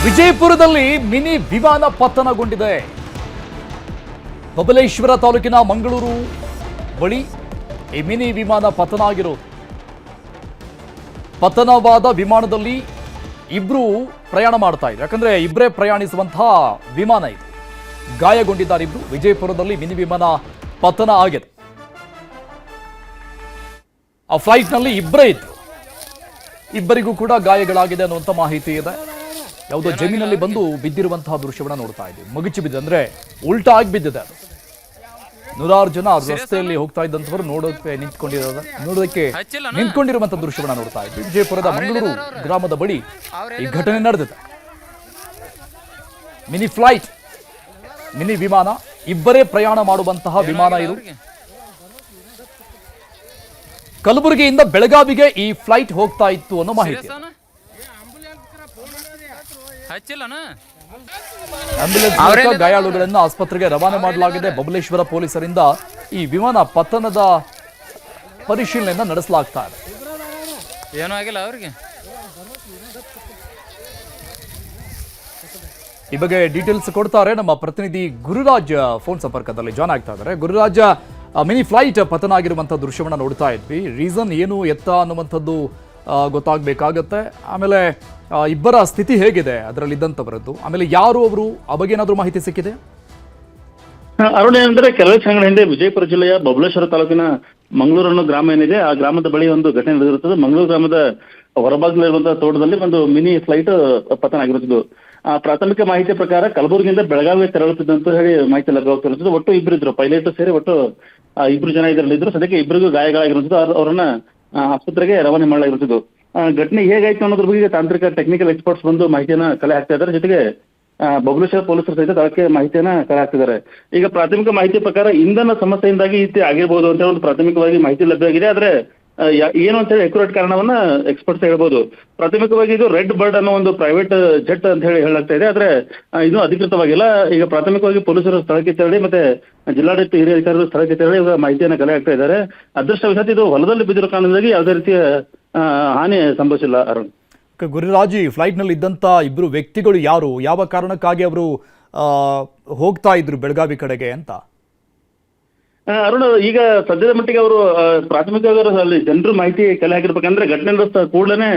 ವಿಜಯಪುರದಲ್ಲಿ ಮಿನಿ ವಿಮಾನ ಪತನಗೊಂಡಿದೆ. ಬಬಲೇಶ್ವರ ತಾಲೂಕಿನ ಮಂಗಳೂರು ಬಳಿ ಈ ಮಿನಿ ವಿಮಾನ ಪತನ ಆಗಿರೋದು. ಪತನವಾದ ವಿಮಾನದಲ್ಲಿ ಇಬ್ರು ಪ್ರಯಾಣ ಮಾಡ್ತಾ ಇದ್ರು. ಯಾಕಂದ್ರೆ ಇಬ್ಬರೇ ಪ್ರಯಾಣಿಸುವಂತಹ ವಿಮಾನ ಇದು. ಗಾಯಗೊಂಡಿದ್ದಾರೆ ಇಬ್ರು. ವಿಜಯಪುರದಲ್ಲಿ ಮಿನಿ ವಿಮಾನ ಪತನ ಆಗಿದೆ. ಆ ಫ್ಲೈಟ್ ನಲ್ಲಿ ಇಬ್ಬರೇ ಇದ್ರು. ಇಬ್ಬರಿಗೂ ಕೂಡ ಗಾಯಗಳಾಗಿದೆ ಅನ್ನುವಂಥ ಮಾಹಿತಿ ಇದೆ. ಯಾವುದೋ ಜಮೀನಲ್ಲಿ ಬಂದು ಬಿದ್ದಿರುವಂತಹ ದೃಶ್ಯವನ್ನ ನೋಡ್ತಾ ಇದ್ದೀವಿ. ಮಗುಚಿ ಬಿದ್ದಿದೆ ಅಂದ್ರೆ ಉಲ್ಟಾ ಆಗಿ ಬಿದ್ದಿದೆ. ನೂರಾರು ಜನ ರಸ್ತೆಯಲ್ಲಿ ಹೋಗ್ತಾ ಇದ್ದಂಥವ್ರು ನೋಡೋದಕ್ಕೆ ನಿಂತ್ಕೊಂಡಿರುವಂತಹ ದೃಶ್ಯವನ್ನ ನೋಡ್ತಾ ಇದ್ವಿ. ವಿಜಯಪುರದ ಮಂಗಳೂರು ಗ್ರಾಮದ ಬಳಿ ಈ ಘಟನೆ ನಡೆದಿದೆ. ಮಿನಿ ಫ್ಲೈಟ್, ಮಿನಿ ವಿಮಾನ, ಇಬ್ಬರೇ ಪ್ರಯಾಣ ಮಾಡುವಂತಹ ವಿಮಾನ ಇದು. ಕಲಬುರಗಿಯಿಂದ ಬೆಳಗಾವಿಗೆ ಈ ಫ್ಲೈಟ್ ಹೋಗ್ತಾ ಇತ್ತು ಅನ್ನೋ ಮಾಹಿತಿ. ಆಂಬ್ಯುಲೆನ್ಸ್ ಗಾಯಾಳುಗಳನ್ನು ಆಸ್ಪತ್ರೆಗೆ ರವಾನೆ ಮಾಡಲಾಗಿದೆ. ಬಬಲೇಶ್ವರ ಪೊಲೀಸರಿಂದ ಈ ವಿಮಾನ ಪತನದ ಪರಿಶೀಲನೆಯನ್ನ ನಡೆಸಲಾಗ್ತಾ ಇದೆ. ಏನೂ ಆಗಿಲ್ಲ ಅವರಿಗೆ. ಈ ಬಗ್ಗೆ ಡೀಟೇಲ್ಸ್ ಕೊಡ್ತಾರೆ ನಮ್ಮ ಪ್ರತಿನಿಧಿ ಗುರುರಾಜ್. ಫೋನ್ ಸಂಪರ್ಕದಲ್ಲಿ ಜಾಯ್ನ್ ಆಗ್ತಾ ಇದ್ದಾರೆ. ಗುರುರಾಜ್, ಮಿನಿ ಫ್ಲೈಟ್ ಪತನ ಆಗಿರುವಂತಹ ದೃಶ್ಯವನ್ನ ನೋಡ್ತಾ ಇದ್ವಿ. ರೀಸನ್ ಏನು ಎತ್ತ ಅನ್ನುವಂಥದ್ದು ಗೊತ್ತಾಗಬೇಕಾಗತ್ತೆ. ಆಮೇಲೆ ಇಬ್ಬರ ಸ್ಥಿತಿ ಹೇಗಿದೆ ಅದರಲ್ಲಿ ಇದ್ದಂಥವರದ್ದು, ಆಮೇಲೆ ಯಾರು ಅವರು, ಆ ಬಗ್ಗೆ ಏನಾದರೂ ಮಾಹಿತಿ ಸಿಕ್ಕಿದೆ? ಅರುಣ್, ಏನಂದ್ರೆ ಕೆಲವೇ ಕ್ಷಣಗಳ ಹಿಂದೆ ವಿಜಯಪುರ ಜಿಲ್ಲೆಯ ಬಬಲೇಶ್ವರ ತಾಲೂಕಿನ ಮಂಗಳೂರು ಅನ್ನೋ ಗ್ರಾಮ ಏನಿದೆ, ಆ ಗ್ರಾಮದ ಬಳಿ ಒಂದು ಘಟನೆ ನಡೆದಿರುತ್ತದೆ. ಮಂಗಳೂರು ಗ್ರಾಮದ ಹೊರಭಾಗದಲ್ಲಿರುವಂತಹ ತೋಟದಲ್ಲಿ ಒಂದು ಮಿನಿ ಫ್ಲೈಟ್ ಪತನ ಆಗಿರುತ್ತದೆ. ಪ್ರಾಥಮಿಕ ಮಾಹಿತಿ ಪ್ರಕಾರ ಕಲಬುರಗಿಯಿಂದ ಬೆಳಗಾವಿಗೆ ತೆರಳುತ್ತಿದ್ದಂತ ಹೇಳಿ ಮಾಹಿತಿ ಲಭ್ಯವಾಗ್ತಿರುತ್ತದೆ. ಒಟ್ಟು ಇಬ್ರು ಇದ್ರು, ಪೈಲಟ್ ಸೇರಿ ಒಟ್ಟು ಇಬ್ರು ಜನ ಇದರಲ್ಲಿ ಇದ್ರು. ಸದ್ಯಕ್ಕೆ ಇಬ್ಬರಿಗೂ ಗಾಯಗಳಾಗಿರುತ್ತದೆ. ಅವರನ್ನ ಆಸ್ಪತ್ರೆಗೆ ರವಾನೆ ಮಾಡಲಾಗಿರುತ್ತದೆ. ಘಟನೆ ಹೇಗಾಯ್ತು ಅನ್ನೋದ್ರ ಬಗ್ಗೆ ತಾಂತ್ರಿಕ ಟೆಕ್ನಿಕಲ್ ಎಕ್ಸ್ಪರ್ಟ್ಸ್ ಬಂದು ಮಾಹಿತಿಯನ್ನ ಕಲೆ ಹಾಕ್ತಾ ಇದ್ದಾರೆ. ಜೊತೆಗೆ ಬಬಲೇಶ್ವರ ಪೊಲೀಸರು ಸಹಿತ ಅದಕ್ಕೆ ಮಾಹಿತಿಯನ್ನ ಕಲೆ ಹಾಕ್ತಿದ್ದಾರೆ. ಈಗ ಪ್ರಾಥಮಿಕ ಮಾಹಿತಿ ಪ್ರಕಾರ ಇಂಧನ ಸಮಸ್ಯೆಯಿಂದಾಗಿ ಈ ರೀತಿ ಆಗಿರ್ಬೋದು ಅಂತ ಒಂದು ಪ್ರಾಥಮಿಕವಾಗಿ ಮಾಹಿತಿ ಲಭ್ಯವಾಗಿದೆ. ಆದ್ರೆ ಏನು ಅಂತ ಹೇಳಿ ಅಕ್ಯುರೇಟ್ ಕಾರಣವನ್ನ ಎಕ್ಸ್ಪರ್ಟ್ಸ್ ಹೇಳ್ಬೋದು. ಪ್ರಾಥಮಿಕವಾಗಿ ಇದು ರೆಡ್ ಬರ್ಡ್ ಅನ್ನೋ ಒಂದು ಪ್ರೈವೇಟ್ ಜೆಟ್ ಅಂತ ಹೇಳಿ ಹೇಳಲಾಗ್ತಾ ಇದೆ. ಆದ್ರೆ ಇದು ಅಧಿಕೃತವಾಗಿಲ್ಲ. ಈಗ ಪ್ರಾಥಮಿಕವಾಗಿ ಪೊಲೀಸರು ಸ್ಥಳಕ್ಕೆ ತೆರಳಿ ಮತ್ತೆ ಜಿಲ್ಲಾಡಳಿತ ಹಿರಿಯ ಅಧಿಕಾರಿಗಳು ಸ್ಥಳಕ್ಕೆ ತೆರಳಿ ಈಗ ಮಾಹಿತಿಯನ್ನ ಕಲೆ ಹಾಕ್ತಾ ಇದ್ದಾರೆ. ಅದೃಷ್ಟವಶಾತ್ ಇದು ಹೊಲದಲ್ಲಿ ಬಿದ್ದಿರೋ ಕಾರಣದಿಂದಾಗಿ ಯಾವುದೇ ರೀತಿಯ ಹಾನಿ ಸಂಭವಿಸಿಲ್ಲ. ಅರುಣ್, ಗುರುರಾಜಿ, ಫ್ಲೈಟ್ ನಲ್ಲಿ ಇದ್ದಂತ ಇಬ್ರು ವ್ಯಕ್ತಿಗಳು ಯಾರು, ಯಾವ ಕಾರಣಕ್ಕಾಗಿ ಅವರು ಹೋಗ್ತಾ ಇದ್ರು ಬೆಳಗಾವಿ ಕಡೆಗೆ ಅಂತ? ಅರುಣ್, ಈಗ ಸದ್ಯದ ಮಟ್ಟಿಗೆ ಅವರು ಪ್ರಾಥಮಿಕವಾಗಿ ಅಲ್ಲಿ ಜನರು ಮಾಹಿತಿ ಕಲೆ ಹಾಕಿರ್ಬೇಕಂದ್ರೆ ಘಟನೆ ನಡೆದ ಕೂಡಲೇ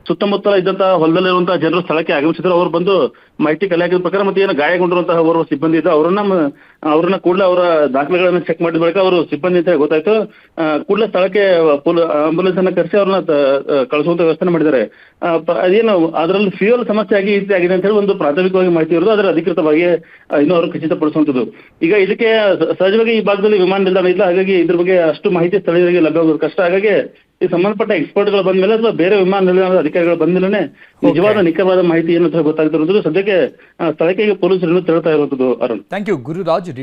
ಸುತ್ತಮುತ್ತ ಇದ್ದಂತಹ ಹೊಲದಲ್ಲಿರುವಂತಹ ಜನರು ಸ್ಥಳಕ್ಕೆ ಆಗಮಿಸಿದ್ರು. ಅವರು ಬಂದು ಮಾಹಿತಿ ಕಲೆ ಹಾಕಿದ ಪ್ರಕಾರ ಮತ್ತೆ ಏನು ಗಾಯಗೊಂಡಿರುವಂತಹ ಓರ್ವ ಸಿಬ್ಬಂದಿ ಇದ್ದ ಅವರನ್ನ ಕೂಡಲೇ ಅವರ ದಾಖಲೆಗಳನ್ನ ಚೆಕ್ ಮಾಡಿದ ಬಳಿಕ ಅವರು ಸಿಬ್ಬಂದಿ ಅಂತ ಗೊತ್ತಾಯ್ತು. ಕೂಡಲೇ ಸ್ಥಳಕ್ಕೆ ಆಂಬುಲೆನ್ಸ್ ಅನ್ನ ಕರೆಸಿ ಅವ್ರನ್ನ ಕಳಿಸುವಂತ ವ್ಯವಸ್ಥೆ ಮಾಡಿದ್ದಾರೆ. ಅದೇನು ಅದರಲ್ಲಿ ಫ್ಯೂಯಲ್ ಸಮಸ್ಯೆ ಆಗಿ ಈ ರೀತಿ ಆಗಿದೆ ಅಂತ ಹೇಳಿ ಒಂದು ಪ್ರಾಥಮಿಕವಾಗಿ ಮಾಹಿತಿ ಇರೋದು. ಅದರ ಅಧಿಕೃತವಾಗಿ ಇನ್ನೂ ಅವರು ಖಚಿತಪಡಿಸುವಂಥದ್ದು. ಈಗ ಇದಕ್ಕೆ ಸಹಜವಾಗಿ ಈ ಭಾಗದಲ್ಲಿ ವಿಮಾನ ನಿಲ್ದಾಣ ಇಲ್ಲ, ಹಾಗಾಗಿ ಇದ್ರ ಬಗ್ಗೆ ಅಷ್ಟು ಮಾಹಿತಿ ಸ್ಥಳೀಯರಿಗೆ ಲಭ್ಯವಾಗೋದು ಕಷ್ಟ. ಹಾಗಾಗಿ ಈ ಸಂಬಂಧಪಟ್ಟ ಎಕ್ಸ್ಪರ್ಟ್ಗಳು ಬಂದ ಮೇಲೆ ಅಥವಾ ಬೇರೆ ವಿಮಾನ ನಿಲ್ದಾಣದ ಅಧಿಕಾರಿಗಳು ಬಂದ ಮೇಲೆ ನಿಜವಾದ ನಿಖರವಾದ ಮಾಹಿತಿ ಏನು ಅಂತ ಗೊತ್ತಾಗ್ತಿರುವಂಥದ್ದು. ಸದ್ಯಕ್ಕೆ ಸ್ಥಳಕ್ಕೆ ಪೊಲೀಸರು ತೆರಳುತ್ತಾ ಇರುವಂಥದ್ದು. Arun, thank you Gururaj.